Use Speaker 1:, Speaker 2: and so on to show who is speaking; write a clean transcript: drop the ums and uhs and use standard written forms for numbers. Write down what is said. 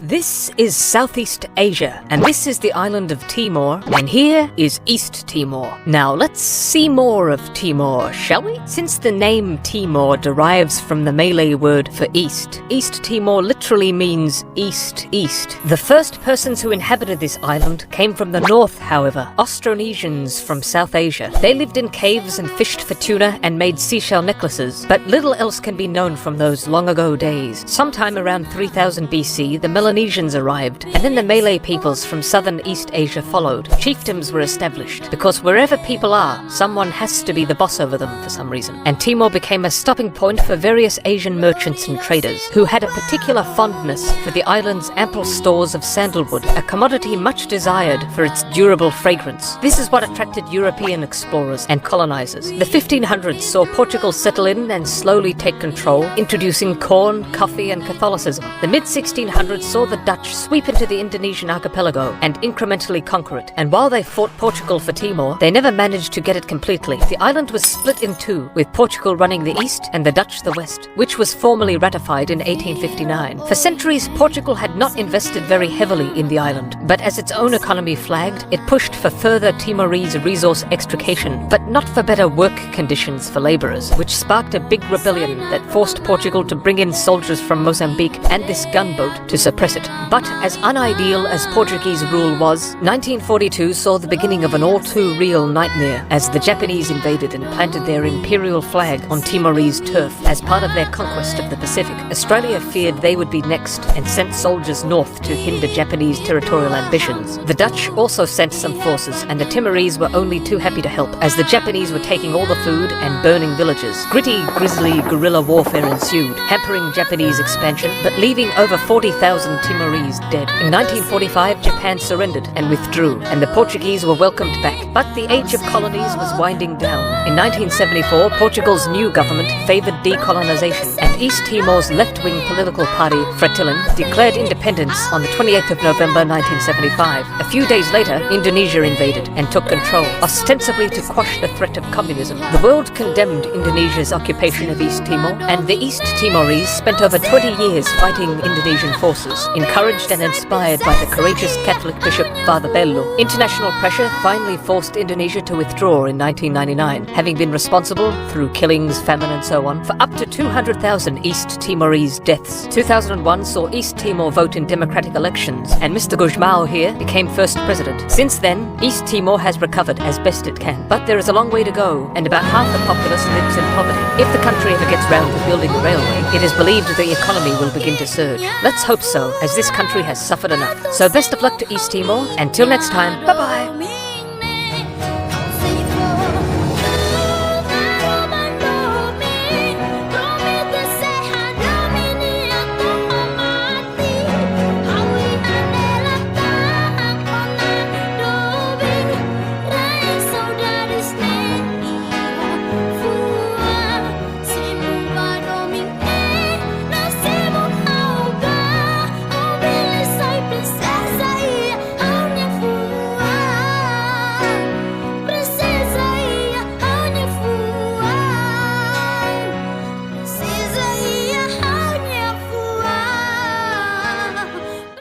Speaker 1: This is Southeast Asia, and this is the island of Timor, and here is East Timor. Now let's see more of Timor, shall we? Since the name Timor derives from the Malay word for east, East Timor literally means east. The first persons who inhabited this island came from the north, however, Austronesians from South Asia. They lived in caves and fished for tuna and made seashell necklaces, but little else can be known from those long ago days. Sometime around 3000 BC, the Melanesians arrived, and then the Malay peoples from southern East Asia followed. Chiefdoms were established, because wherever people are, someone has to be the boss over them for some reason. And Timor became a stopping point for various Asian merchants and traders, who had a particular fondness for the island's ample stores of sandalwood, a commodity much desired for its durable fragrance. This is what attracted European explorers and colonizers. The 1500s saw Portugal settle in and slowly take control, introducing corn, coffee, and Catholicism. The mid-1600s saw the Dutch sweep into the Indonesian archipelago and incrementally conquer it. And while they fought Portugal for Timor, they never managed to get it completely. The island was split in two, with Portugal running the east and the Dutch the west, which was formally ratified in 1859. For centuries, Portugal had not invested very heavily in the island, but as its own economy flagged, it pushed for further Timorese resource extrication, but not for better work conditions for laborers, which sparked a big rebellion that forced Portugal to bring in soldiers from Mozambique and this gunboat to suppress it. But as unideal as Portuguese rule was, 1942 saw the beginning of an all-too-real nightmare as the Japanese invaded and planted their imperial flag on Timorese turf as part of their conquest of the Pacific. Australia feared they would be next and sent soldiers north to hinder Japanese territorial ambitions. The Dutch also sent some forces, and the Timorese were only too happy to help, as the Japanese were taking all the food and burning villages. Gritty, grisly guerrilla warfare ensued, hampering Japanese expansion, but leaving over 40,000 Timorese dead. In 1945, Japan surrendered and withdrew, and the Portuguese were welcomed back. But the age of colonies was winding down. In 1974, Portugal's new government favoured decolonization, and East Timor's left-wing political party, Fretilan, declared independence on the 28th of November 1975. A few days later, Indonesia invaded and took control, ostensibly to quash the threat of communism. The world condemned Indonesia's occupation of East Timor, and the East Timorese spent over 20 years fighting Indonesian forces, encouraged and inspired by the courageous Catholic bishop Father Bello. International pressure finally forced Indonesia to withdraw in 1999, having been responsible, through killings, famine and so on, for up to 200,000 East Timorese deaths. 2001 saw East Timor vote in democratic elections, and Mr. Gusmao here became first president. Since then, East Timor has recovered as best it can, but there is a long way to go, and about half the populace lives in poverty. If the country ever gets round to building a railway, it is believed the economy will begin to surge. Let's hope so, as this country has suffered enough. So best of luck to East Timor. Until next time, bye-bye.